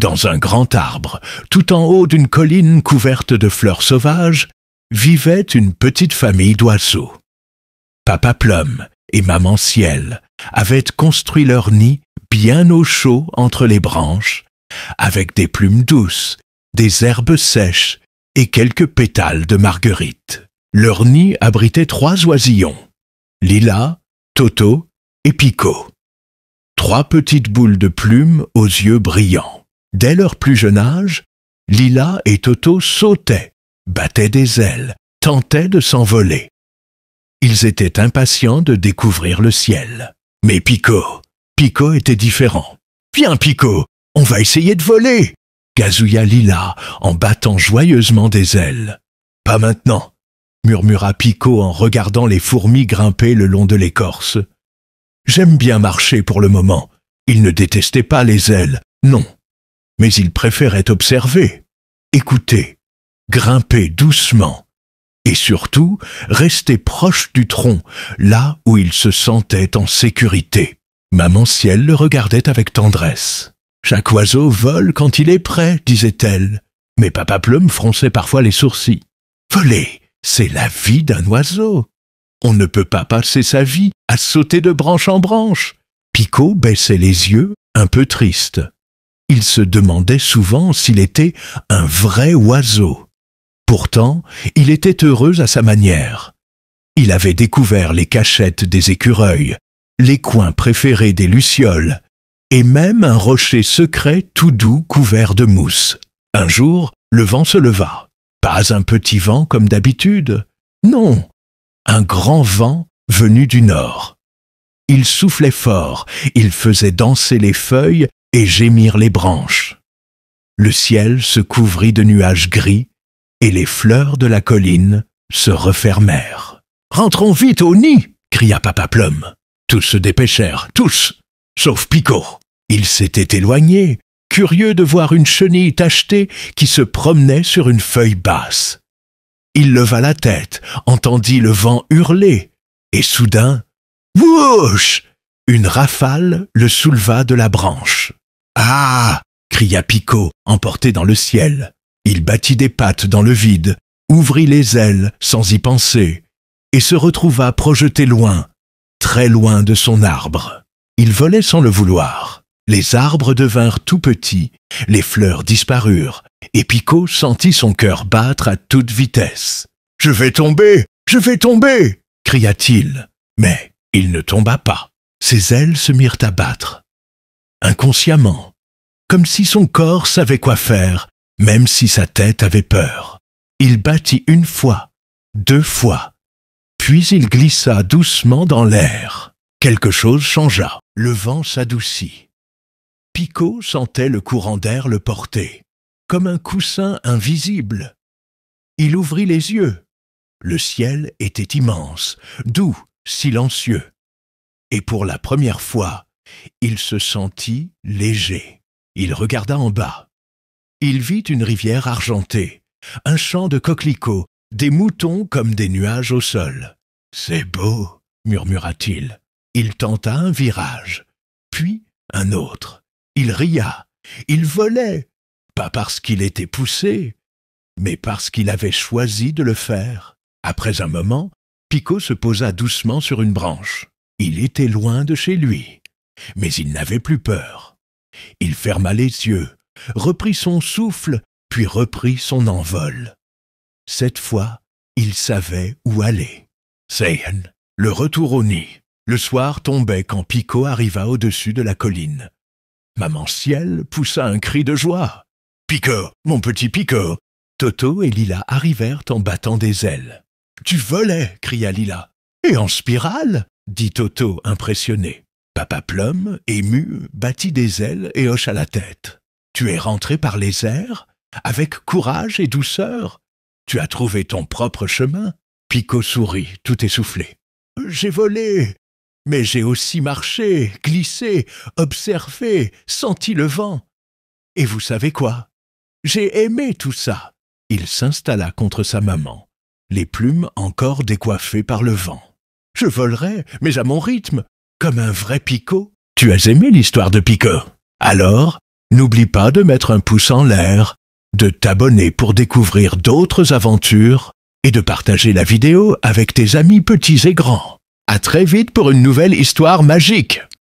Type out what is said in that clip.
Dans un grand arbre, tout en haut d'une colline couverte de fleurs sauvages, vivait une petite famille d'oiseaux. Papa Plum et Maman Ciel avaient construit leur nid bien au chaud entre les branches, avec des plumes douces, des herbes sèches et quelques pétales de marguerite. Leur nid abritait 3 oisillons, Lila, Toto et Pico. 3 petites boules de plumes aux yeux brillants. Dès leur plus jeune âge, Lila et Toto sautaient, battaient des ailes, tentaient de s'envoler. Ils étaient impatients de découvrir le ciel. Mais Pico était différent. « Viens, Pico, on va essayer de voler !» gazouilla Lila en battant joyeusement des ailes. « Pas maintenant !» murmura Pico en regardant les fourmis grimper le long de l'écorce. « J'aime bien marcher pour le moment. » Il ne détestait pas les ailes, non. Mais il préférait observer, écouter, grimper doucement. Et surtout, rester proche du tronc, là où il se sentait en sécurité. Maman Ciel le regardait avec tendresse. « Chaque oiseau vole quand il est prêt, disait-elle. Mais Papa Plum fronçait parfois les sourcils. Voler, c'est la vie d'un oiseau. On ne peut pas passer sa vie à sauter de branche en branche. » Pico baissait les yeux, un peu triste. Il se demandait souvent s'il était un vrai oiseau. Pourtant, il était heureux à sa manière. Il avait découvert les cachettes des écureuils, les coins préférés des lucioles, et même un rocher secret tout doux couvert de mousse. Un jour, le vent se leva. Pas un petit vent comme d'habitude. Non, un grand vent venu du nord. Il soufflait fort, il faisait danser les feuilles et gémir les branches. Le ciel se couvrit de nuages gris, et les fleurs de la colline se refermèrent. « Rentrons vite au nid !» cria Papa Plum. Tous se dépêchèrent, tous, sauf Pico. Il s'était éloigné, curieux de voir une chenille tachetée qui se promenait sur une feuille basse. Il leva la tête, entendit le vent hurler, et soudain, wouch! Une rafale le souleva de la branche. « Ah !» cria Pico, emporté dans le ciel. Il battit des pattes dans le vide, ouvrit les ailes sans y penser, et se retrouva projeté loin, très loin de son arbre. Il volait sans le vouloir. Les arbres devinrent tout petits, les fleurs disparurent, et Pico sentit son cœur battre à toute vitesse. « Je vais tomber! Je vais tomber !» cria-t-il. Mais il ne tomba pas. Ses ailes se mirent à battre. Inconsciemment, comme si son corps savait quoi faire, même si sa tête avait peur. Il battit 1 fois, 2 fois, puis il glissa doucement dans l'air. Quelque chose changea, le vent s'adoucit. Pico sentait le courant d'air le porter, comme un coussin invisible. Il ouvrit les yeux. Le ciel était immense, doux, silencieux. Et pour la première fois, il se sentit léger. Il regarda en bas. Il vit une rivière argentée, un champ de coquelicots, des moutons comme des nuages au sol. « C'est beau !» murmura-t-il. Il tenta un virage, puis un autre. Il ria, il volait, pas parce qu'il était poussé, mais parce qu'il avait choisi de le faire. Après un moment, Pico se posa doucement sur une branche. Il était loin de chez lui, mais il n'avait plus peur. Il ferma les yeux, reprit son souffle, puis reprit son envol. Cette fois, il savait où aller. Seien, le retour au nid. Le soir tombait quand Pico arriva au-dessus de la colline. Maman Ciel poussa un cri de joie. « Pico, mon petit Pico !» Toto et Lila arrivèrent en battant des ailes. « Tu volais !» cria Lila. « Et en spirale !» dit Toto impressionné. Papa Plum, ému, battit des ailes et hocha la tête. « Tu es rentré par les airs, avec courage et douceur. Tu as trouvé ton propre chemin. » Pico sourit, tout essoufflé. « J'ai volé, mais j'ai aussi marché, glissé, observé, senti le vent. Et vous savez quoi? J'ai aimé tout ça. » Il s'installa contre sa maman, les plumes encore décoiffées par le vent. « Je volerai, mais à mon rythme, comme un vrai Pico. » Tu as aimé l'histoire de Pico? Alors, N'oublie pas de mettre un pouce en l'air, de t'abonner pour découvrir d'autres aventures et de partager la vidéo avec tes amis petits et grands. À très vite pour une nouvelle histoire magique.